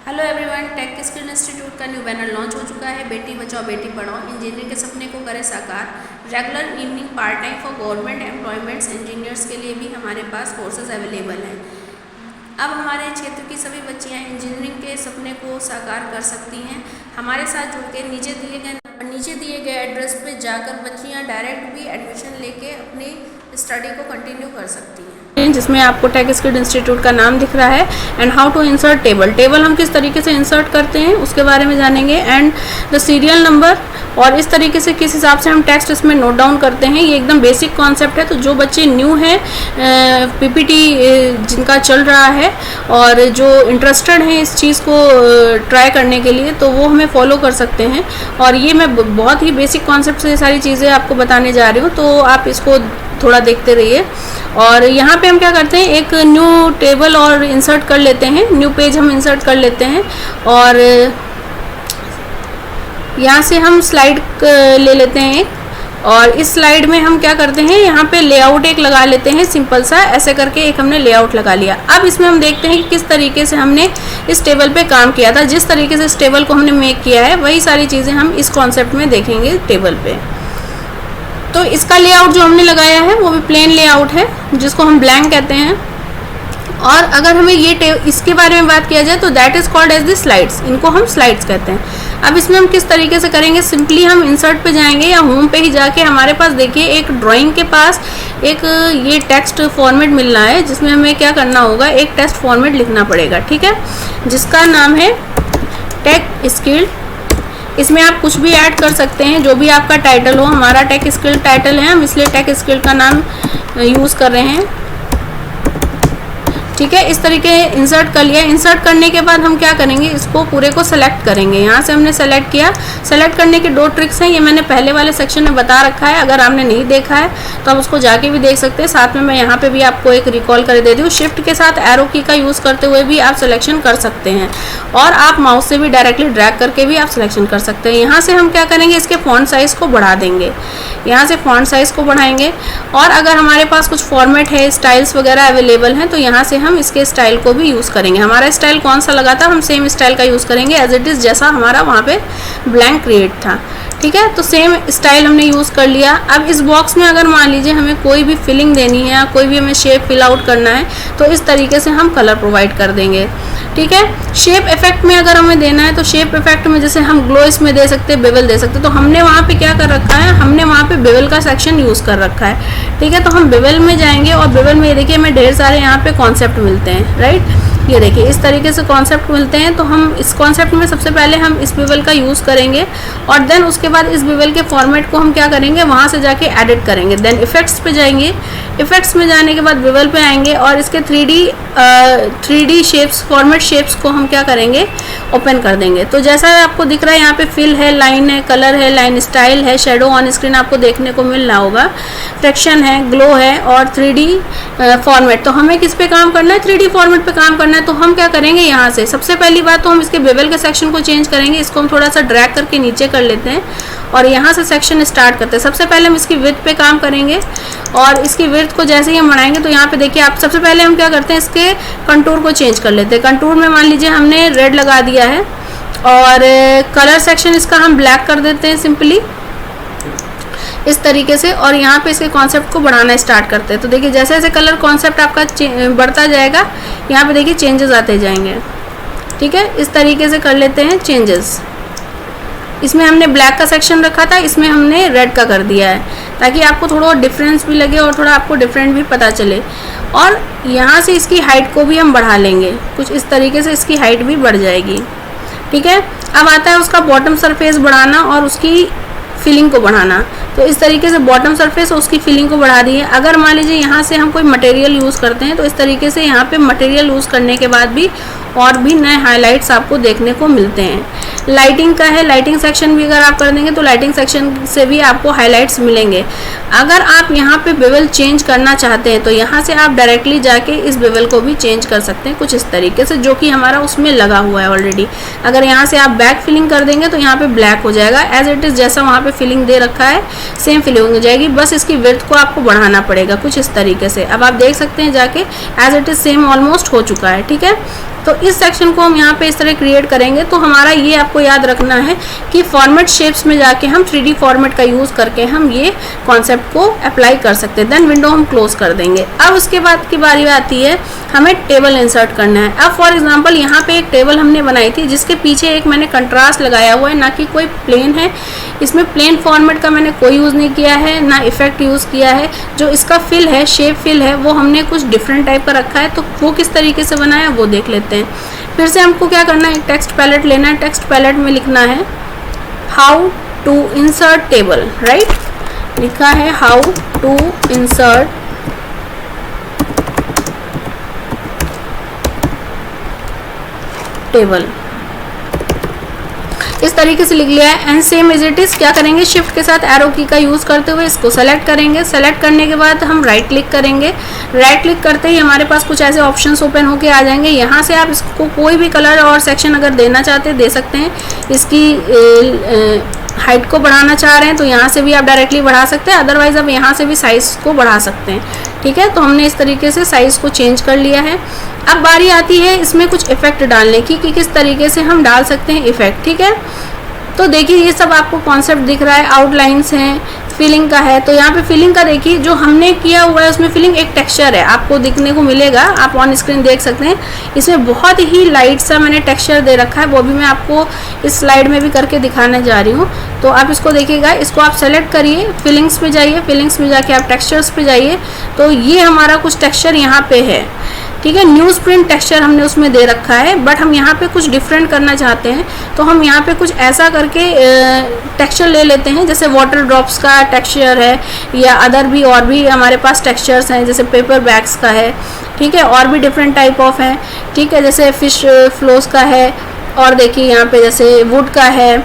Hello everyone, tech skill institute का new banner launch हो चुका है। बेटी बचाओ बेटी पढ़ाओ, इंजीनियरिंग के सपने को करे साकार। Regular evening part time for government employments engineers के लिए भी हमारे पास कोर्सेज अवेलेबल हैं। अब हमारे क्षेत्र की सभी बच्चियां इंजीनियरिंग के सपने को साकार कर सकती हैं। हमारे साथ जुड़ के नीचे दिए गए एड्रेस पे जाकर बच्चियां डायरेक्ट भी एडमिशन लेके अपनी स्टडी को कंटिन्यू कर सकती हैं, जिसमें आपको टेक स्किल इंस्टीट्यूट का नाम दिख रहा है। And how to insert table हम किस तरीके से इंसर्ट करते हैं उसके बारे में जानेंगे। एंड द सीरियल नंबर, और इस तरीके से किस हिसाब से हम टेक्स्ट इसमें नोट डाउन करते हैं, ये एकदम बेसिक कॉन्सेप्ट है। तो जो बच्चे न्यू हैं पीपीटी जिनका चल रहा है और जो इंटरेस्टेड हैं इस चीज़ को ट्राई करने के लिए, तो वो हमें फॉलो कर सकते हैं। और ये मैं बहुत ही बेसिक कॉन्सेप्ट से सारी चीज़ें आपको बताने जा रही हूँ, तो आप इसको थोड़ा देखते रहिए। और यहाँ पे हम क्या करते हैं, एक न्यू टेबल और इंसर्ट कर लेते हैं, न्यू पेज हम इंसर्ट कर लेते हैं। और यहाँ से हम स्लाइड ले लेते हैं एक, और इस स्लाइड में हम क्या करते हैं, यहाँ पे लेआउट एक लगा लेते हैं सिंपल सा, ऐसे करके एक हमने लेआउट लगा लिया। अब इसमें हम देखते हैं कि किस तरीके से हमने इस टेबल पे काम किया था। जिस तरीके से इस टेबल को हमने मेक किया है वही सारी चीज़ें हम इस कॉन्सेप्ट में देखेंगे टेबल पे। तो इसका लेआउट जो हमने लगाया है वो भी प्लेन लेआउट है, जिसको हम ब्लैंक कहते हैं। और अगर हमें ये इसके बारे में बात किया जाए तो that is called as the slides, इनको हम स्लाइड्स कहते हैं। अब इसमें हम किस तरीके से करेंगे, सिंपली हम इंसर्ट पे जाएंगे या होम पे ही जाके हमारे पास देखिए एक ड्राइंग के पास एक ये टेक्स्ट फॉर्मेट मिल रहा है, जिसमें हमें क्या करना होगा, एक टेक्स्ट फॉर्मेट लिखना पड़ेगा, ठीक है, जिसका नाम है टेक स्किल। इसमें आप कुछ भी ऐड कर सकते हैं, जो भी आपका टाइटल हो। हमारा टेक स्किल टाइटल है, हम इसलिए टेक स्किल का नाम यूज़ कर रहे हैं, ठीक है। इस तरीके इंसर्ट कर लिया। इंसर्ट करने के बाद हम क्या करेंगे, इसको पूरे को सेलेक्ट करेंगे। यहाँ से हमने सेलेक्ट किया। सेलेक्ट करने के 2 ट्रिक्स हैं, ये मैंने पहले वाले सेक्शन में बता रखा है। अगर आपने नहीं देखा है तो आप उसको जाके भी देख सकते हैं। साथ में मैं यहाँ पे भी आपको एक रिकॉल कर दे दूँ। शिफ्ट के साथ एरो की का यूज़ करते हुए भी आप सिलेक्शन कर सकते हैं, और आप माउस से भी डायरेक्टली ड्रैग करके भी आप सिलेक्शन कर सकते हैं। यहाँ से हम क्या करेंगे, इसके फॉन्ट साइज़ को बढ़ा देंगे। यहाँ से फॉन्ट साइज़ को बढ़ाएंगे। और अगर हमारे पास कुछ फॉर्मेट है, स्टाइल्स वगैरह अवेलेबल हैं, तो यहाँ से हम इसके स्टाइल को भी यूज़ करेंगे। हमारा स्टाइल कौन सा लगा था, हम सेम स्टाइल का यूज़ करेंगे एज इट इज़, जैसा हमारा वहाँ पे ब्लैंक क्रिएट था, ठीक है। तो सेम स्टाइल हमने यूज़ कर लिया। अब इस बॉक्स में अगर मान लीजिए हमें कोई भी फिलिंग देनी है या कोई भी हमें शेप फिल आउट करना है, तो इस तरीके से हम कलर प्रोवाइड कर देंगे, ठीक है। शेप इफेक्ट में अगर हमें देना है तो शेप इफेक्ट में जैसे हम ग्लो इसमें दे सकते हैं, बेवल दे सकते हैं। तो हमने वहाँ पे क्या कर रखा है, हमने वहाँ पे बेवल का सेक्शन यूज़ कर रखा है, ठीक है। तो हम बेवल में जाएंगे, और बेवल में ये देखिए हमें ढेर सारे यहाँ पे कॉन्सेप्ट मिलते हैं, राइट। ये देखिए इस तरीके से कॉन्सेप्ट मिलते हैं। तो हम इस कॉन्सेप्ट में सबसे पहले हम इस बेवल का यूज़ करेंगे, और देन उसके बाद इस बेवल के फॉर्मेट को हम क्या करेंगे, वहाँ से जाके एडिट करेंगे। देन इफेक्ट्स पे जाएंगे। इफेक्ट्स में जाने के बाद बेवल पे आएंगे, और इसके 3D शेप्स, फॉर्मेट शेप्स को हम क्या करेंगे, ओपन कर देंगे। तो जैसा आपको दिख रहा है यहाँ पे फिल है, लाइन है, कलर है, लाइन स्टाइल है, शेडो ऑन स्क्रीन आपको देखने को मिल रहा होगा, फ्रैक्शन है, ग्लो है, और 3D फॉर्मेट। तो हमें किस पे काम करना है, 3D फॉर्मेट पे काम करना है। तो हम क्या करेंगे, यहाँ से सबसे पहली बात तो हम इसके बेवल के सेक्शन को चेंज करेंगे। इसको हम थोड़ा सा ड्रैग करके नीचे कर लेते हैं, और यहाँ से सेक्शन स्टार्ट करते हैं। सबसे पहले हम इसकी विड्थ पे काम करेंगे, और इसकी विड्थ को जैसे ही हम बढ़ाएंगे तो यहाँ पे देखिए आप सबसे पहले हम क्या करते हैं, इसके कंटूर को चेंज कर लेते हैं। कंटूर में मान लीजिए हमने रेड लगा दिया है, और कलर सेक्शन इसका हम ब्लैक कर देते हैं सिंपली इस तरीके से, और यहाँ पे इसके कॉन्सेप्ट को बढ़ाना स्टार्ट करते हैं। तो देखिए जैसे जैसे कलर कॉन्सेप्ट आपका बढ़ता जाएगा, यहाँ पे देखिए चेंजेस आते जाएंगे, ठीक है। इस तरीके से कर लेते हैं चेंजेस। इसमें हमने ब्लैक का सेक्शन रखा था, इसमें हमने रेड का कर दिया है, ताकि आपको थोड़ा डिफरेंस भी लगे और थोड़ा आपको डिफरेंट भी पता चले। और यहाँ से इसकी हाइट को भी हम बढ़ा लेंगे, कुछ इस तरीके से इसकी हाइट भी बढ़ जाएगी, ठीक है। अब आता है उसका बॉटम सरफेस बढ़ाना और उसकी फिलिंग को बढ़ाना। तो इस तरीके से बॉटम सरफेस और उसकी फिलिंग को बढ़ा दी है। अगर मान लीजिए यहाँ से हम कोई मटेरियल यूज़ करते हैं, तो इस तरीके से यहाँ पे मटेरियल यूज़ करने के बाद भी और भी नए हाइलाइट्स आपको देखने को मिलते हैं। लाइटिंग का है, लाइटिंग सेक्शन भी अगर आप कर देंगे तो लाइटिंग सेक्शन से भी आपको हाइलाइट्स मिलेंगे। अगर आप यहाँ पे बेवल चेंज करना चाहते हैं तो यहाँ से आप डायरेक्टली जाके इस बेवल को भी चेंज कर सकते हैं, कुछ इस तरीके से, जो कि हमारा उसमें लगा हुआ है ऑलरेडी। अगर यहाँ से आप बैक फिलिंग कर देंगे तो यहाँ पे ब्लैक हो जाएगा, एज इट इज़ जैसा वहाँ पे फिलिंग दे रखा है सेम फिलिंग हो जाएगी। बस इसकी विड्थ को आपको बढ़ाना पड़ेगा कुछ इस तरीके से। अब आप देख सकते हैं जाके as it is same almost हो चुका है, ठीक है। तो इस सेक्शन को हम यहाँ पे इस तरह क्रिएट करेंगे। तो हमारा ये आपको याद रखना है कि फॉर्मेट शेप्स में जाके हम 3D फॉर्मेट का यूज़ करके हम ये कॉन्सेप्ट को अप्लाई कर सकते हैं। देन विंडो हम क्लोज कर देंगे। अब उसके बाद की बारी आती है हमें टेबल इंसर्ट करना है। अब फॉर एग्जांपल यहाँ पे एक टेबल हमने बनाई थी जिसके पीछे एक मैंने कंट्रास्ट लगाया हुआ है, ना कि कोई प्लेन है। इसमें प्लेन फॉर्मेट का मैंने कोई यूज़ नहीं किया है, ना इफेक्ट यूज़ किया है। जो इसका फिल है, शेप फिल है, वो हमने कुछ डिफरेंट टाइप का रखा है। तो वो किस तरीके से बनाया वो देख लेते हैं। फिर से हमको क्या करना है, टेक्स्ट पैलेट लेना है। टेक्स्ट पैलेट में लिखना है how to insert table, right. लिखा है हाउ टू इंसर्ट टेबल, इस तरीके से लिख लिया है। And same as it is क्या करेंगे, शिफ्ट के साथ एरो की का यूज करते हुए इसको सेलेक्ट करेंगे। सेलेक्ट करने के बाद हम राइट क्लिक करेंगे। राइट क्लिक करते ही हमारे पास कुछ ऐसे ऑप्शंस ओपन होके आ जाएंगे। यहाँ से आप इसको कोई भी कलर और सेक्शन अगर देना चाहते हैं दे सकते हैं। इसकी हाइट को बढ़ाना चाह रहे हैं तो यहाँ से भी आप डायरेक्टली बढ़ा सकते हैं, अदरवाइज आप यहाँ से भी साइज को बढ़ा सकते हैं। ठीक है, तो हमने इस तरीके से साइज को चेंज कर लिया है। अब बारी आती है इसमें कुछ इफेक्ट डालने की कि किस तरीके से हम डाल सकते हैं इफेक्ट। ठीक है, तो देखिए ये सब आपको कॉन्सेप्ट दिख रहा है। आउटलाइंस हैं, फिलिंग का है। तो यहाँ पे फिलिंग का देखिए जो हमने किया हुआ है उसमें फिलिंग एक टेक्सचर है, आपको दिखने को मिलेगा, आप ऑन स्क्रीन देख सकते हैं। इसमें बहुत ही लाइट सा मैंने टेक्सचर दे रखा है, वो भी मैं आपको इस स्लाइड में भी करके दिखाने जा रही हूँ। तो आप इसको देखिएगा, इसको आप सेलेक्ट करिए, फिलिंग्स पे जाइए, फिलिंग्स में जाके आप टेक्सचर्स पे जाइए। तो ये हमारा कुछ टेक्सचर यहाँ पे है। ठीक है, न्यूज़ प्रिंट टेक्सचर हमने उसमें दे रखा है, बट हम यहाँ पे कुछ डिफरेंट करना चाहते हैं। तो हम यहाँ पे कुछ ऐसा करके टेक्सचर ले लेते हैं, जैसे वाटर ड्रॉप्स का टेक्सचर है या अदर भी और भी हमारे पास टेक्सचर्स हैं, जैसे पेपर बैग्स का है। ठीक है, और भी डिफरेंट टाइप ऑफ हैं। ठीक है, जैसे फिश फ्लोस का है, और देखिए यहाँ पे जैसे वुड का है,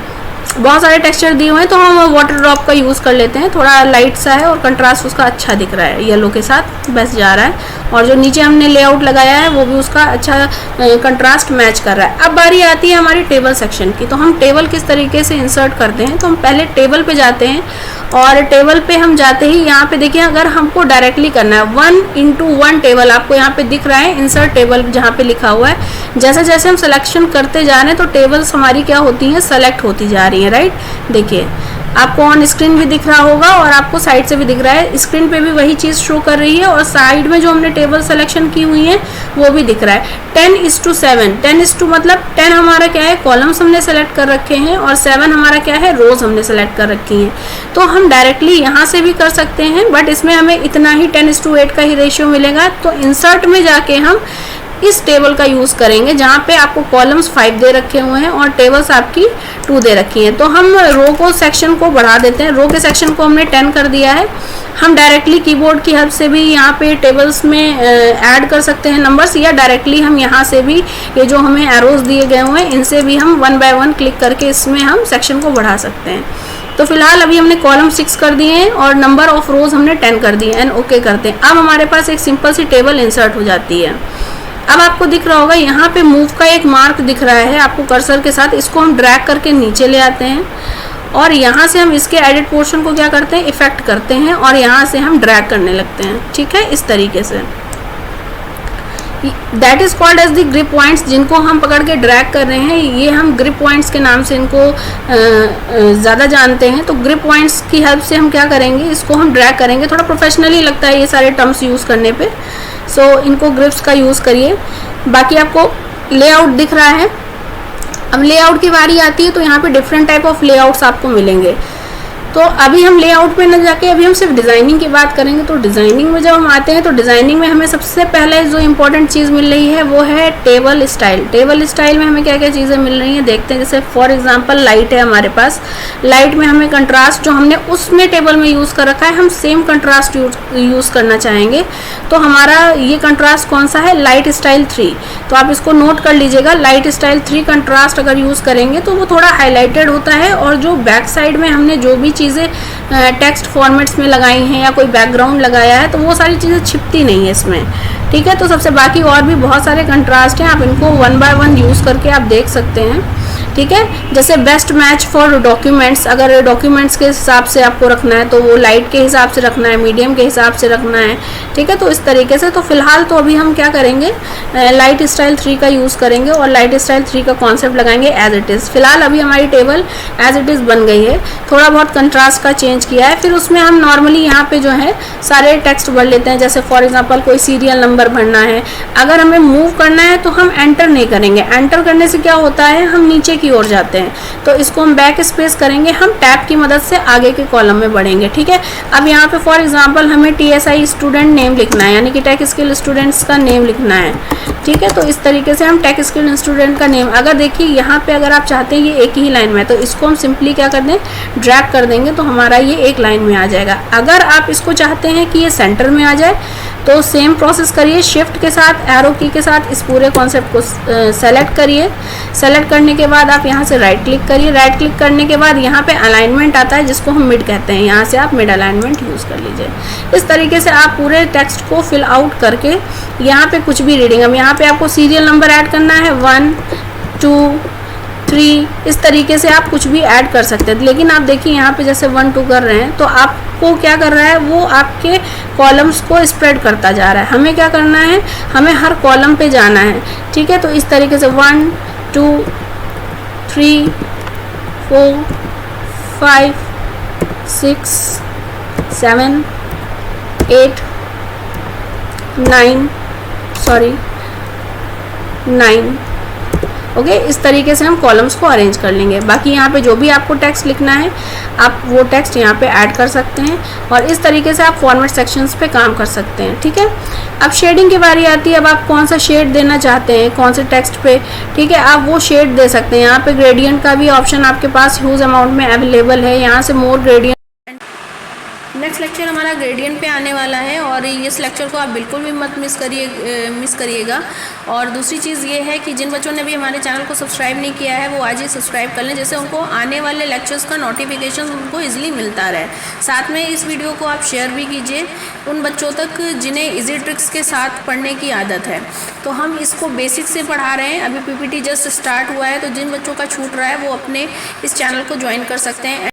बहुत सारे टेक्सचर दिए हुए हैं। तो हम वाटर ड्रॉप का यूज़ कर लेते हैं, थोड़ा लाइट सा है और कंट्रास्ट उसका अच्छा दिख रहा है, येलो के साथ बेस्ट जा रहा है। और जो नीचे हमने लेआउट लगाया है वो भी उसका अच्छा कंट्रास्ट मैच कर रहा है। अब बारी आती है हमारी टेबल सेक्शन की। तो हम टेबल किस तरीके से इंसर्ट करते हैं, तो हम पहले टेबल पे जाते हैं और टेबल पे हम जाते ही यहाँ पे देखिए, अगर हमको डायरेक्टली करना है 1:1 टेबल, आपको यहाँ पे दिख रहा है इंसर्ट टेबल जहाँ पे लिखा हुआ है। जैसे जैसे हम सिलेक्शन करते जा रहे हैं तो टेबल्स हमारी क्या होती हैं, सेलेक्ट होती जा रही है, राइट। देखिए आपको ऑन स्क्रीन भी दिख रहा होगा और आपको साइड से भी दिख रहा है। स्क्रीन पे भी वही चीज़ शो कर रही है और साइड में जो हमने टेबल सिलेक्शन की हुई है वो भी दिख रहा है। 10:7, 10 मतलब 10 हमारा क्या है, कॉलम्स हमने सेलेक्ट कर रखे हैं और 7 हमारा क्या है, रोज हमने सेलेक्ट कर रखी हैं। तो हम डायरेक्टली यहाँ से भी कर सकते हैं, बट इसमें हमें इतना ही 10:8 का ही रेशियो मिलेगा। तो इंसर्ट में जाके हम इस टेबल का यूज़ करेंगे जहाँ पे आपको कॉलम्स 5 दे रखे हुए हैं और टेबल्स आपकी 2 दे रखी हैं। तो हम रो को सेक्शन को बढ़ा देते हैं। रो के सेक्शन को हमने 10 कर दिया है। हम डायरेक्टली कीबोर्ड की हेल्प से भी यहाँ पे टेबल्स में ऐड कर सकते हैं नंबर्स, या डायरेक्टली हम यहाँ से भी ये जो हमें एरोज दिए गए हुए हैं इनसे भी हम 1 by 1 क्लिक करके इसमें हम सेक्शन को बढ़ा सकते हैं। तो फिलहाल अभी हमने कॉलम 6 कर दिए हैं और नंबर ऑफ रोज हमने 10 कर दिए एंड ओके करते हैं। अब हमारे पास एक सिंपल सी टेबल इंसर्ट हो जाती है। अब आपको दिख रहा होगा यहाँ पे मूव का एक मार्क दिख रहा है आपको कर्सर के साथ, इसको हम ड्रैग करके नीचे ले आते हैं और यहाँ से हम इसके एडिट पोर्शन को क्या करते हैं, इफेक्ट करते हैं और यहाँ से हम ड्रैग करने लगते हैं। ठीक है, इस तरीके से that is called as the grip points, जिनको हम पकड़ के ड्रैग कर रहे हैं। ये हम ग्रिप पॉइंट्स के नाम से इनको ज़्यादा जानते हैं। तो ग्रिप पॉइंट्स की हेल्प से हम क्या करेंगे, इसको हम ड्रैग करेंगे। थोड़ा प्रोफेशनली लगता है ये सारे टर्म्स यूज़ करने पे, सो इनको ग्रिप्स का यूज़ करिए। बाकी आपको लेआउट दिख रहा है। अब लेआउट की बारी आती है तो यहाँ पे डिफरेंट टाइप ऑफ लेआउट्स आपको मिलेंगे। तो अभी हम लेआउट पे न जाके अभी हम सिर्फ डिज़ाइनिंग की बात करेंगे। तो डिज़ाइनिंग में जब हम आते हैं तो डिज़ाइनिंग में हमें सबसे पहले जो इम्पोर्टेंट चीज़ मिल रही है वो है टेबल स्टाइल। टेबल स्टाइल में हमें क्या क्या चीज़ें मिल रही हैं देखते हैं। जैसे फॉर एग्जांपल लाइट है हमारे पास, लाइट में हमें कंट्रास्ट जो हमने उसमें टेबल में यूज़ कर रखा है हम सेम कंट्रास्ट यूज़ करना चाहेंगे। तो हमारा ये कंट्रास्ट कौन सा है, लाइट स्टाइल 3। तो आप इसको नोट कर लीजिएगा, लाइट स्टाइल 3 कंट्रास्ट अगर यूज़ करेंगे तो वो थोड़ा हाईलाइटेड होता है और जो बैक साइड में हमने जो भी चीज़ें टेक्स्ट फॉर्मेट्स में लगाई हैं या कोई बैकग्राउंड लगाया है तो वो सारी चीज़ें छिपती नहीं है इसमें। ठीक है, तो सबसे बाकी और भी बहुत सारे कंट्रास्ट हैं, आप इनको 1 by 1 यूज़ करके आप देख सकते हैं। ठीक है। जैसे बेस्ट मैच फॉर डॉक्यूमेंट्स, अगर डॉक्यूमेंट्स के हिसाब से आपको रखना है तो वो लाइट के हिसाब से रखना है, मीडियम के हिसाब से रखना है, ठीक है। तो इस तरीके से, तो फिलहाल तो अभी हम क्या करेंगे, लाइट स्टाइल 3 का यूज़ करेंगे और लाइट स्टाइल 3 का कॉन्सेप्ट लगाएंगे एज इट इज़। फिलहाल अभी हमारी टेबल एज इट इज़ बन गई है, थोड़ा बहुत कंट्रास्ट का चेंज किया है। फिर उसमें हम नॉर्मली यहाँ पे जो है सारे टेक्स्ट भर लेते हैं। जैसे फॉर एग्जांपल कोई सीरियल नंबर भरना है, अगर हमें मूव करना है तो हम एंटर नहीं करेंगे। एंटर करने से क्या होता है, हम नीचे की ओर जाते हैं, तो इसको हम बैक स्पेस करेंगे, हम टैब की मदद से आगे के कॉलम में बढ़ेंगे, ठीक है। अब यहाँ पे फॉर एग्जांपल हमें TSI स्टूडेंट नेम लिखना है, यानी कि टेक स्किल स्टूडेंट्स का नेम लिखना है, ठीक है। तो इस तरीके से हम टेक स्किल स्टूडेंट का नेम, अगर देखिए यहाँ पे अगर आप चाहते हैं ये एक ही लाइन में, तो इसको हम सिंपली क्या कर दें, ड्रैग कर देंगे, तो हमारा ये एक लाइन में आ जाएगा। अगर आप इसको चाहते हैं कि ये सेंटर में आ जाए तो सेम प्रोसेस करिए, शिफ्ट के साथ एरो की के साथ इस पूरे कॉन्सेप्ट को सेलेक्ट करिए। सेलेक्ट करने के बाद आप यहाँ से राइट क्लिक करिए। राइट क्लिक करने के बाद यहाँ पे अलाइनमेंट आता है जिसको हम मिड कहते हैं, यहाँ से आप मिड अलाइनमेंट यूज़ कर लीजिए। इस तरीके से आप पूरे टेक्स्ट को फिल आउट करके यहाँ पे कुछ भी रीडिंग, अब यहाँ पे आपको सीरियल नंबर ऐड करना है 1 2 3, इस तरीके से आप कुछ भी ऐड कर सकते हैं। लेकिन आप देखिए यहाँ पे जैसे 1 2 कर रहे हैं तो आपको क्या कर रहा है, वो आपके कॉलम्स को स्प्रेड करता जा रहा है। हमें क्या करना है, हमें हर कॉलम पे जाना है, ठीक है। तो इस तरीके से 1 2 3 4 5 6 7 8 9 ओके। इस तरीके से हम कॉलम्स को अरेंज कर लेंगे। बाकी यहाँ पे जो भी आपको टेक्स्ट लिखना है आप वो टेक्स्ट यहाँ पे ऐड कर सकते हैं और इस तरीके से आप फॉर्मेट सेक्शंस पे काम कर सकते हैं, ठीक है। अब शेडिंग की बारी आती है। अब आप कौन सा शेड देना चाहते हैं कौन से टेक्स्ट पे, ठीक है, आप वो शेड दे सकते हैं। यहाँ पे ग्रेडियंट का भी ऑप्शन आपके पास ह्यूज अमाउंट में अवेलेबल है, यहाँ से मोर ग्रेडियंट। नेक्स्ट लेक्चर हमारा ग्रेडियंट पे आने वाला है और इस लेक्चर को आप बिल्कुल भी मत मिस करिएगा। और दूसरी चीज़ ये है कि जिन बच्चों ने भी हमारे चैनल को सब्सक्राइब नहीं किया है वो आज ही सब्सक्राइब कर लें, जिससे उनको आने वाले लेक्चर्स का नोटिफिकेशन उनको ईजिली मिलता रहे। साथ में इस वीडियो को आप शेयर भी कीजिए उन बच्चों तक जिन्हें इजी ट्रिक्स के साथ पढ़ने की आदत है। तो हम इसको बेसिक से पढ़ा रहे हैं, अभी PPT जस्ट स्टार्ट हुआ है, तो जिन बच्चों का छूट रहा है वो अपने इस चैनल को ज्वाइन कर सकते हैं।